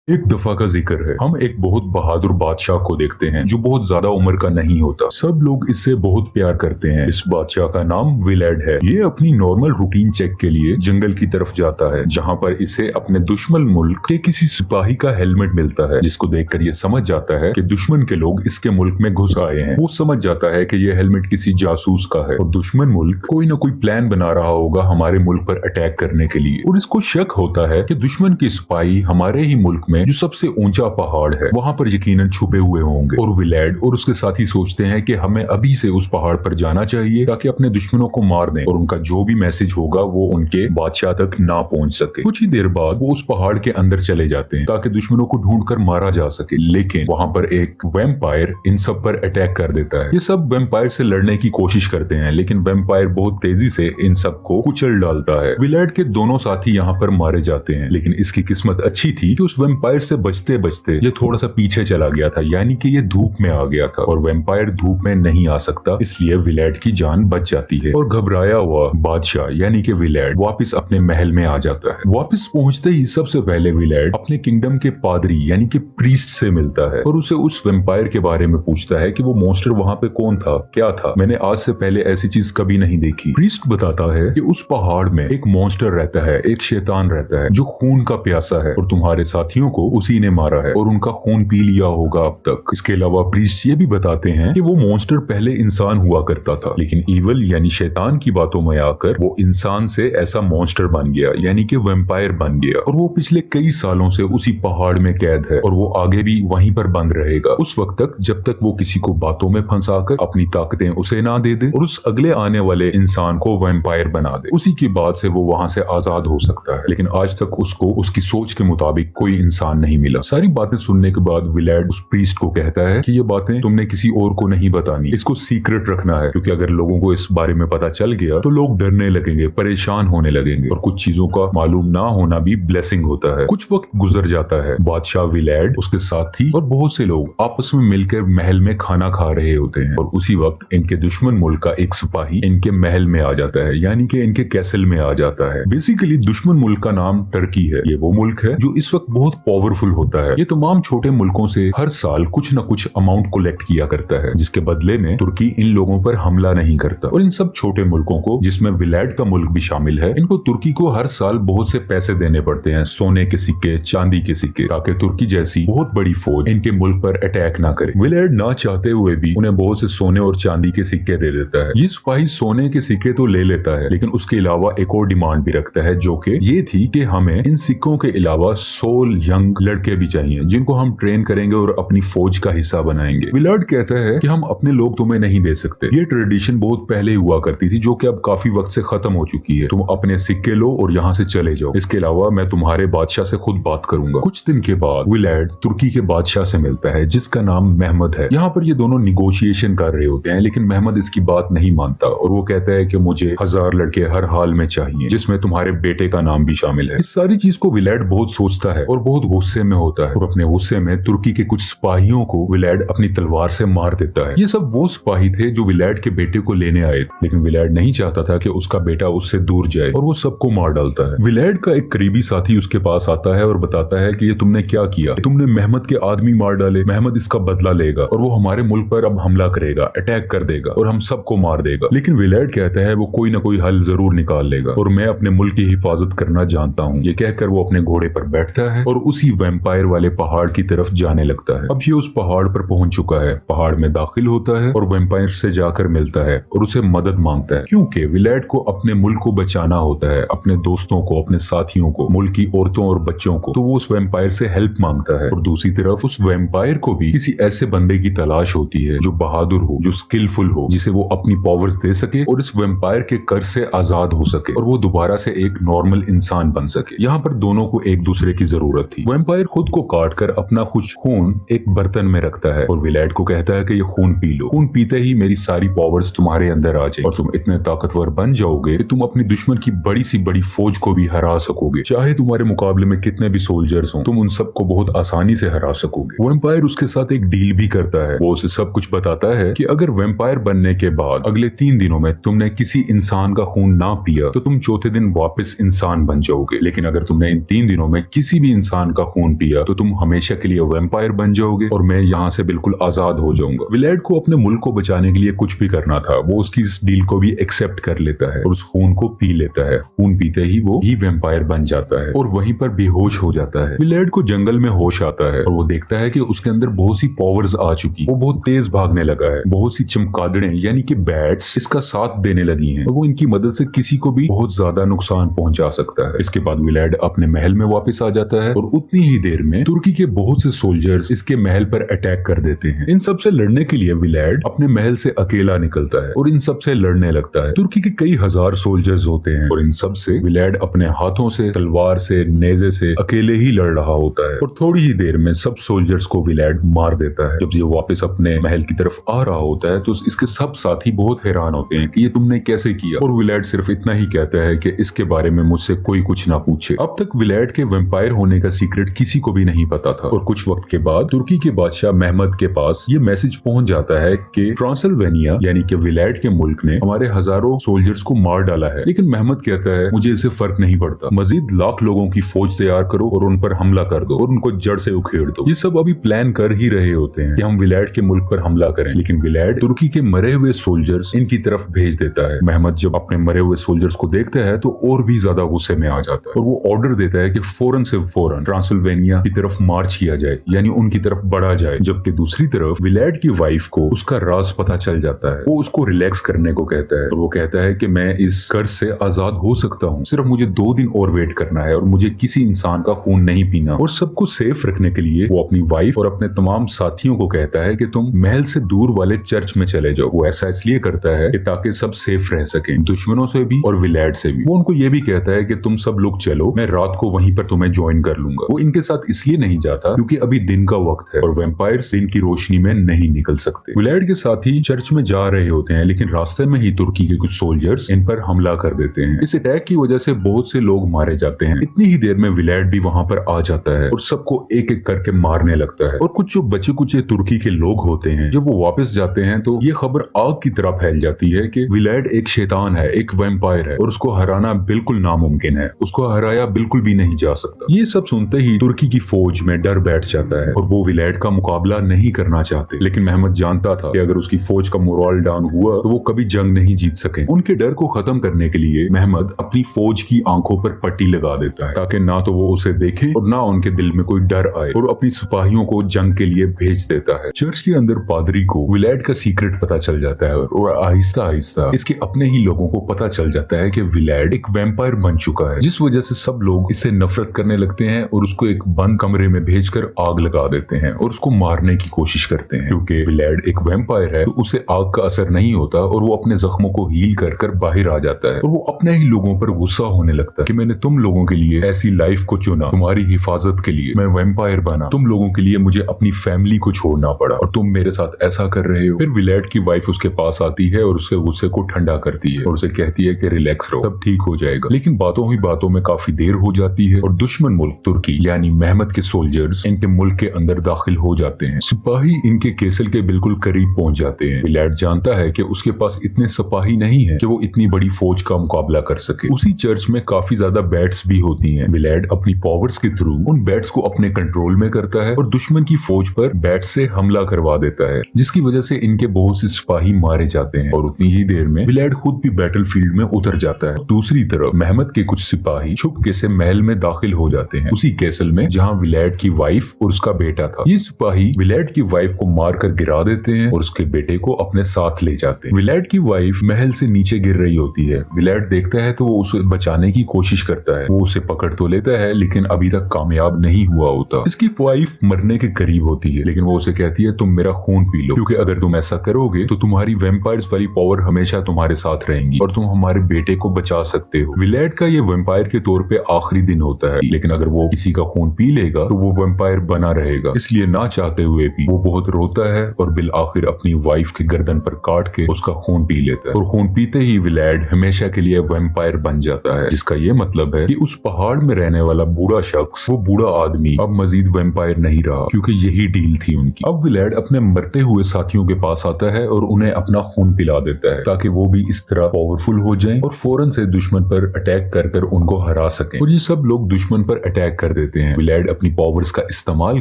एक दफा का जिक्र है, हम एक बहुत बहादुर बादशाह को देखते हैं जो बहुत ज्यादा उम्र का नहीं होता। सब लोग इससे बहुत प्यार करते हैं। इस बादशाह का नाम विलेड है। ये अपनी नॉर्मल रूटीन चेक के लिए जंगल की तरफ जाता है, जहाँ पर इसे अपने दुश्मन मुल्क के किसी सिपाही का हेलमेट मिलता है, जिसको देखकर ये समझ जाता है कि दुश्मन के लोग इसके मुल्क में घुस आए हैं। वो समझ जाता है कि ये हेलमेट किसी जासूस का है और दुश्मन मुल्क कोई न कोई प्लान बना रहा होगा हमारे मुल्क पर अटैक करने के लिए। और इसको शक होता है कि दुश्मन के सिपाही हमारे ही मुल्क में जो सबसे ऊंचा पहाड़ है वहां पर यकीनन छुपे हुए होंगे। और विलेड और उसके साथी सोचते हैं कि हमें अभी से उस पहाड़ पर जाना चाहिए ताकि अपने दुश्मनों को मार दें और उनका जो भी मैसेज होगा वो उनके बादशाह तक ना पहुंच सके। कुछ ही देर बाद वो उस पहाड़ के अंदर चले जाते हैं ताकि दुश्मनों को ढूंढकर मारा जा सके। लेकिन वहां पर एक वैम्पायर इन सब पर अटैक कर देता है। ये सब वैम्पायर से लड़ने की कोशिश करते हैं, लेकिन वैम्पायर बहुत तेजी से इन सबको कुचल डालता है। विलेड के दोनों साथी यहाँ पर मारे जाते हैं, लेकिन इसकी किस्मत अच्छी थी कि उस वैम्पायर से बचते बचते ये थोड़ा सा पीछे चला गया था, यानी कि ये धूप में आ गया था और वैम्पायर धूप में नहीं आ सकता, इसलिए विलेड की जान बच जाती है। और घबराया हुआ बादशाह यानी कि विलेड वापस अपने महल में आ जाता है। वापस पहुंचते ही सबसे पहले विलेड अपने किंगडम के पादरी यानी कि प्रीस्ट से मिलता है और उसे उस वैम्पायर के बारे में पूछता है कि वो मॉन्स्टर वहां पे कौन था, क्या था, मैंने आज से पहले ऐसी चीज कभी नहीं देखी। प्रीस्ट बताता है कि उस पहाड़ में एक मॉन्स्टर रहता है, एक शैतान रहता है जो खून का प्यासा है और तुम्हारे साथियों को उसी ने मारा है और उनका खून पी लिया होगा अब तक। इसके अलावा प्रीस्ट ये भी बताते हैं कि वो मॉन्स्टर पहले इंसान हुआ करता था, लेकिन ईवल यानी शैतान की बातों में आकर वो इंसान से ऐसा मॉन्स्टर बन गया यानी कि वैम्पायर बन गया और वो पिछले कई सालों से उसी पहाड़ में कैद है और वो आगे भी वहीं पर बंद रहेगा उस वक्त तक जब तक वो किसी को बातों में फंसाकर अपनी ताकतें उसे ना दे दे और उस अगले आने वाले इंसान को वैम्पायर बना दे। उसी के बाद से वो वहां से आजाद हो सकता है, लेकिन आज तक उसको उसकी सोच के मुताबिक कोई इंसान नहीं मिला। सारी बातें सुनने के बाद विलेड उस प्रीस्ट को कहता है कि ये बातें तुमने किसी और को नहीं बतानी, इसको सीक्रेट रखना है, क्योंकि अगर लोगों को इस बारे में पता चल गया तो लोग डरने लगेंगे, परेशान होने लगेंगे और कुछ चीजों का मालूम ना होना भी ब्लेसिंग होता है। कुछ वक्त गुजर जाता है। बादशाह विलेड, उसके साथी और बहुत से लोग आपस में मिलकर महल में खाना खा रहे होते हैं और उसी वक्त इनके दुश्मन मुल्क का एक सिपाही इनके महल में आ जाता है, यानी कि इनके कैसल में आ जाता है। बेसिकली दुश्मन मुल्क का नाम टर्की है। ये वो मुल्क है जो इस वक्त बहुत पावरफुल होता है। ये तमाम छोटे मुल्कों से हर साल कुछ न कुछ अमाउंट कलेक्ट किया करता है, जिसके बदले में तुर्की इन लोगों पर हमला नहीं करता। और इन सब छोटे मुल्कों को, जिसमें विलेड का मुल्क भी शामिल है, इनको तुर्की को हर साल बहुत से पैसे देने पड़ते हैं, सोने के सिक्के, चांदी के सिक्के, ताकि तुर्की जैसी बहुत बड़ी फौज इनके मुल्क पर अटैक ना करे। विलेड ना चाहते हुए भी उन्हें बहुत से सोने और चांदी के सिक्के दे देता है। ये सिपाही सोने के सिक्के तो ले लेता है, लेकिन उसके अलावा एक और डिमांड भी रखता है, जो कि ये थी कि हमें इन सिक्कों के अलावा 16 यंग लड़के भी चाहिए जिनको हम ट्रेन करेंगे और अपनी फौज का हिस्सा बनाएंगे। विलेड कहता है कि हम अपने लोग तुम्हें नहीं दे सकते। ये ट्रेडिशन बहुत पहले हुआ करती थी, जो कि अब काफी वक्त से खत्म हो चुकी है। तुम अपने सिक्के लो और यहाँ से चले जाओ। इसके अलावा मैं तुम्हारे बादशाह से खुद बात करूंगा। कुछ दिन के बाद विलेड तुर्की के बादशाह से मिलता है, जिसका नाम महमद है। यहाँ पर ये दोनों निगोशिएशन कर रहे होते हैं, लेकिन महमद इसकी बात नहीं मानता और वो कहता है कि मुझे 1000 लड़के हर हाल में चाहिए, जिसमें तुम्हारे बेटे का नाम भी शामिल है। इस सारी चीज को विलेड बहुत सोचता है और बहुत गुस्से में होता है और अपने गुस्से में तुर्की के कुछ सिपाहियों को विलेड अपनी तलवार से मार देता है। ये सब वो सिपाही थे जो विलेड के बेटे को लेने आए थे, लेकिन विलेड नहीं चाहता था कि उसका बेटा उससे दूर जाए और वो सबको मार डालता है। विलेड का एक करीबी साथी उसके पास आता है और बताता है कि ये तुमने क्या किया, तुमने महमद के आदमी मार डाले, महमद इसका बदला लेगा और वो हमारे मुल्क पर अब हमला करेगा, अटैक कर देगा और हम सबको मार देगा। लेकिन विलेड कहता है वो कोई ना कोई हल जरूर निकाल लेगा और मैं अपने मुल्क की हिफाजत करना जानता हूँ। ये कहकर वो अपने घोड़े पर बैठता है और उसी वैम्पायर वाले पहाड़ की तरफ जाने लगता है। अब ये उस पहाड़ पर पहुंच चुका है, पहाड़ में दाखिल होता है और वैम्पायर से जाकर मिलता है और उसे मदद मांगता है, क्योंकि विलेड को अपने मुल्क को बचाना होता है, अपने दोस्तों को, अपने साथियों को, मुल्क की औरतों और बच्चों को। तो वो उस वैम्पायर से हेल्प मांगता है और दूसरी तरफ उस वैम्पायर को भी किसी ऐसे बंदे की तलाश होती है जो बहादुर हो, जो स्किलफुल हो, जिसे वो अपनी पावर्स दे सके और इस वैम्पायर के कर्ज से आजाद हो सके और वो दोबारा से एक नॉर्मल इंसान बन सके। यहाँ पर दोनों को एक दूसरे की जरूरत थी। वैम्पायर खुद को काट कर अपना कुछ खून एक बर्तन में रखता है और विलेड को कहता है कि ये खून पी लो। खून पीते ही मेरी सारी पावर्स तुम्हारे अंदर आ जाए और तुम इतने ताकतवर बन जाओगे कि तुम अपनी दुश्मन की बड़ी सी बड़ी फौज को भी हरा सकोगे। चाहे तुम्हारे मुकाबले में कितने भी सोल्जर्स हों, तुम उन सबको बहुत आसानी से हरा सकोगे। वैम्पायर उसके साथ एक डील भी करता है। वो उसे सब कुछ बताता है कि अगर वैम्पायर बनने के बाद अगले 3 दिनों में तुमने किसी इंसान का खून ना पिया तो तुम चौथे दिन वापस इंसान बन जाओगे, लेकिन अगर तुमने इन 3 दिनों में किसी भी इंसान का खून पिया तो तुम हमेशा के लिए वैम्पायर बन जाओगे और मैं यहाँ से बिल्कुल आजाद हो जाऊंगा। विलेड को अपने मुल्क को बचाने के लिए कुछ भी करना था, वो उसकी इस डील को भी एक्सेप्ट कर लेता है और उस खून को पी लेता है। खून पीते ही वो ही वैम्पायर बन जाता है और वहीं पर बेहोश हो जाता है। विलेड को जंगल में होश आता है और वो देखता है कि उसके अंदर बहुत सी पावर्स आ चुकी, वो बहुत तेज भागने लगा है, बहुत सी चमगादड़ें यानी कि बैट्स इसका साथ देने लगी हैं और वो इनकी मदद से किसी को भी बहुत ज्यादा नुकसान पहुंचा सकता है। इसके बाद विलेड अपने महल में वापस आ जाता है और उतनी ही देर में तुर्की के बहुत से सोल्जर्स इसके महल पर अटैक कर देते हैं। इन सब से लड़ने के लिए विलेड अपने महल से अकेला निकलता है और इन सब से लड़ने लगता है। तुर्की के कई हजार सोल्जर्स होते हैं और इन सब से विलेड अपने हाथों से, तलवार से, नेजे से अकेले ही लड़ रहा होता है और थोड़ी ही देर में सब सोल्जर्स को विलेड मार देता है। जब ये वापस अपने महल की तरफ आ रहा होता है तो इसके सब साथी बहुत हैरान होते हैं कि ये तुमने कैसे किया, और विलेड सिर्फ इतना ही कहता है कि इसके बारे में मुझसे कोई कुछ ना पूछे। अब तक विलेड के वैम्पायर होने का सीक्रेट किसी को भी नहीं पता था और कुछ वक्त के बाद तुर्की के बादशाह महमद के पास ये मैसेज पहुंच जाता है कि ट्रांसिल्वेनिया यानी कि विलेड के मुल्क ने हमारे हजारों सोल्जर्स को मार डाला है। लेकिन महमद कहता है मुझे इससे फर्क नहीं पड़ता, मजीद लाख लोगों की फौज तैयार करो और उन पर हमला कर दो और उनको जड़ से उखेड़ दो। ये सब अभी प्लान कर ही रहे होते हैं कि हम विलेड के मुल्क पर हमला करें, लेकिन विलेड तुर्की के मरे हुए सोल्जर्स इनकी तरफ भेज देता है। महमद जब अपने मरे हुए सोल्जर्स को देखता है तो और भी ज्यादा गुस्से में आ जाता है और वो ऑर्डर देता है कि फौरन से फौरन ट्रांसिल्वेनिया की तरफ मार्च किया जाए, यानी उनकी तरफ बढ़ा जाए। जबकि दूसरी तरफ विलेड की वाइफ को उसका राज पता चल जाता है। वो उसको रिलैक्स करने को कहता है और वो कहता है कि मैं इस कर्ज से आजाद हो सकता हूँ, सिर्फ मुझे 2 दिन और वेट करना है और मुझे किसी इंसान का खून नहीं पीना। और सबको सेफ रखने के लिए वो अपनी वाइफ और अपने तमाम साथियों को कहता है कि तुम महल से दूर वाले चर्च में चले जाओ। वो ऐसा इसलिए करता है कि ताकि सब सेफ रह सके, दुश्मनों से भी और विलेड से भी। वो उनको ये भी कहता है कि तुम सब लोग चलो, मैं रात को वहीं पर तुम्हें ज्वाइन कर लूंगा। वो इनके साथ इसलिए नहीं जाता क्योंकि अभी दिन का वक्त है और वैम्पायर्स दिन की रोशनी में नहीं निकल सकते। विलेड के साथी चर्च में जा रहे होते हैं, लेकिन रास्ते में ही तुर्की के कुछ सोल्जर्स इन पर हमला कर देते हैं। इस अटैक की वजह से बहुत से लोग मारे जाते हैं। इतनी ही देर में विलेड भी वहां पर आ जाता है और सबको एक एक करके मारने लगता है। और कुछ जो बचे कुचे तुर्की के लोग होते हैं, जब वो वापस जाते हैं तो ये खबर आग की तरह फैल जाती है कि विलेड एक शैतान है, एक वैम्पायर है और उसको हराना बिल्कुल नामुमकिन है, उसको हराया बिल्कुल भी नहीं जा सकता। ये सब सुनते ही तुर्की की फौज में डर बैठ जाता है और वो विलेड का मुकाबला नहीं करना चाहते। लेकिन महमद जानता था कि अगर उसकी फौज का मोरल डाउन हुआ तो वो कभी जंग नहीं जीत सके। उनके डर को खत्म करने के लिए महमद अपनी फौज की आंखों पर पट्टी लगा देता है ताकि ना तो वो उसे देखे और ना उनके दिल में कोई डर आए, और अपनी सिपाहियों को जंग के लिए भेज देता है। चर्च के अंदर पादरी को विलेड का सीक्रेट पता चल जाता है और आहिस्ता आहिस्ता इसके अपने ही लोगों को पता चल जाता है कि विलेड एक वैम्पायर बन चुका है, जिस वजह से सब लोग इससे नफरत करने लगते हैं और उसको एक बंद कमरे में भेजकर आग लगा देते हैं और उसको मारने की कोशिश करते हैं। क्योंकि विलेड एक वैम्पायर है तो उसे आग का असर नहीं होता और वो अपने जख्मों को हील कर कर बाहर आ जाता है और वो अपने ही लोगों पर गुस्सा होने लगता है कि मैंने तुम लोगों के लिए ऐसी लाइफ को चुना, तुम्हारी हिफाजत के लिए मैं वैम्पायर बना, तुम लोगों के लिए मुझे अपनी फैमिली को छोड़ना पड़ा और तुम मेरे साथ ऐसा कर रहे हो। फिर विलेड की वाइफ उसके पास आती है और उसके गुस्से को ठंडा करती है और उसे कहती है कि रिलैक्स रहो, सब ठीक हो जाएगा। लेकिन बातों ही बातों में काफी देर हो जाती है और दुश्मन मुल्क तुर्की यानी महमद के सोल्जर्स इनके मुल्क के अंदर दाखिल हो जाते हैं। सिपाही इनके केसल के बिल्कुल करीब पहुंच जाते हैं। विलेड जानता है कि उसके पास इतने सिपाही नहीं है कि वो इतनी बड़ी फौज का मुकाबला कर सके। उसी चर्च में काफी ज्यादा बैट्स भी होती हैं। विलेड अपनी पावर्स के थ्रू उन बैट्स को अपने कंट्रोल में करता है और दुश्मन की फौज पर बैट से हमला करवा देता है, जिसकी वजह से इनके बहुत से सिपाही मारे जाते हैं और उतनी ही देर में विलेड खुद भी बैटलफील्ड में उतर जाता है। दूसरी तरफ महमद के कुछ सिपाही छुपके से महल में दाखिल हो जाते हैं, उसी कैसल में जहां विलेड की वाइफ और उसका बेटा था। ये सिपाही विलेड की वाइफ को मारकर गिरा देते हैं और उसके बेटे को अपने साथ ले जाते हैं। विलेड की वाइफ महल से नीचे गिर रही होती है। विलेड देखता है तो वो उसे बचाने की कोशिश करता है। वो उसे पकड़ तो लेता है लेकिन अभी तक कामयाब नहीं हुआ होता। इसकी वाइफ मरने के करीब होती है, लेकिन वो उसे कहती है तुम मेरा खून पी लो, क्योंकि अगर तुम ऐसा करोगे तो तुम्हारी वैम्पायर्स वाली पावर हमेशा तुम्हारे साथ रहेंगी और तुम हमारे बेटे को बचा सकते हो। विलेड का ये वैम्पायर के तौर पे आखिरी दिन होता है, लेकिन अगर वो किसी का खून पी लेगा तो वो वैम्पायर बना रहेगा। इसलिए ना चाहते हुए भी वो बहुत रोता है और बिल आखिर अपनी वाइफ के गर्दन पर काट के उसका खून पी लेता है और खून पीते ही विलेड हमेशा के लिए वैम्पायर बन जाता है, जिसका ये मतलब है कि उस पहाड़ में रहने वाला बूढ़ा शख्स, वो बूढ़ा आदमी अब मजीद वैम्पायर नहीं रहा, क्योंकि यही डील थी उनकी। अब विलेड अपने मरते हुए साथियों के पास आता है और उन्हें अपना खून पिला देता है ताकि वो भी इस तरह पावरफुल हो जाएं और फौरन से दुश्मन पर अटैक कर कर उनको हरा सकें। और ये सब लोग दुश्मन पर अटैक कर देते हैं। विलैड अपनी पावर्स का इस्तेमाल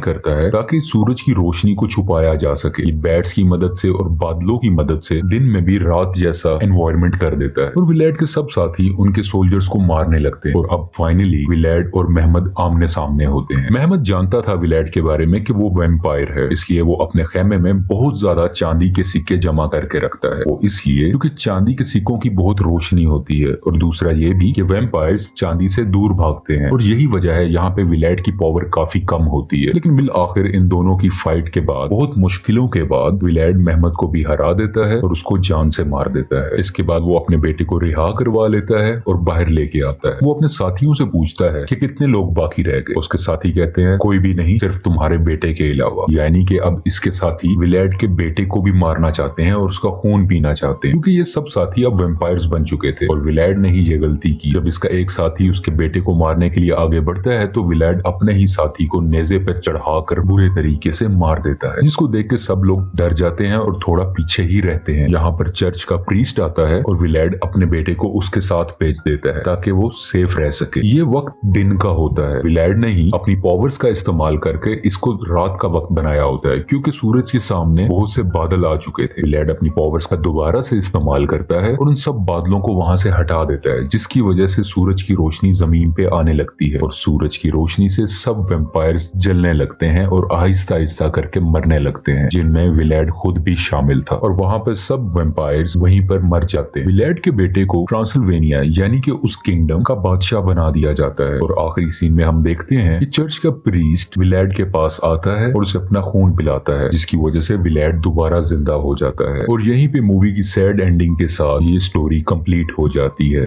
करता है ताकि सूरज की रोशनी को छुपाया जा सके। बैट्स की मदद से और बादलों की मदद से दिन में भी रात जैसा एनवायरनमेंट कर देता है और विलैड के सब साथी उनके सोल्जर्स को मारने लगते हैं। और अब फाइनली विलैड और मेहमद आमने सामने होते हैं। मेहमद जानता था विलैड के बारे में कि वो वैम्पायर है, इसलिए वो अपने खेमे में बहुत ज्यादा चांदी के सिक्के जमा करके रखता है। वो इसलिए क्योंकि चांदी के सिक्कों की बहुत रोशनी होती है और दूसरा ये भी कि वैम्पायर्स चांदी से दूर भागते हैं और यही वजह है यहाँ पे विलैड की पावर काफी कम होती है। लेकिन बिल आखिर इन दोनों की फाइट के बाद, बहुत मुश्किलों के बाद, विलैड मेहमद को भी हरा देता है और उसको जान से मार देता है। इसके बाद वो अपने बेटे को रिहा करवा लेता है और बाहर लेके आता है। वो अपने साथियों से पूछता है कि कितने लोग बाकी रह गए। उसके साथी कहते हैं कोई भी नहीं, सिर्फ तुम्हारे बेटे के अलावा। यानी कि अब इसके साथी विलैड के बेटे को भी मारना चाहते हैं और उसका खून पीना चाहते हैं, क्योंकि ये सब साथी अब वैम्पायर्स बन चुके थे और विलैड ने ही ये गलती की। जब इसका एक साथी उसके बेटे को मारने के लिए आगे बढ़ता है तो विलैड अपने ही साथी को नेज़े पर चढ़ाकर बुरे तरीके से मार देता है, जिसको देख के सब लोग डर जाते हैं और थोड़ा पीछे ही रहते हैं। यहाँ पर चर्च का प्रीस्ट आता है और विलैड अपने बेटे को उसके साथ भेज देता है ताकि वो सेफ रह सके। ये वक्त दिन का होता है। विलैड ने ही अपनी पावर्स का इस्तेमाल करके इसको रात का वक्त बनाया होता है, क्योंकि सूरज के सामने बहुत से बादल आ चुके थे। विलैड अपनी पावर्स का दोबारा से इस्तेमाल करता है और उन सब बादलों को वहां से हटा देता है, जिसकी वजह से सूरज की रोशनी जमीन पे आने लगती है और सूरज की रोशनी से सब वैम्पायर्स जलने लगते हैं और आहिस्ता आहिस्ता करके मरने लगते हैं, जिनमें विलैड खुद भी शामिल था। और वहां पर सब वैम्पायर्स वहीं पर मर जाते हैं। विलैड के बेटे को ट्रांसिल्वेनिया यानी कि उस किंगडम का बादशाह बना दिया जाता है और आखिरी सीन में हम देखते हैं कि चर्च का प्रीस्ट विलैड के पास आता है और उसे अपना खून पिलाता है, जिसकी वजह से विलैड दोबारा जिंदा हो जाता है। और यहीं पे मूवी की सैड एंडिंग के साथ ये स्टोरी कंप्लीट हो जाती है।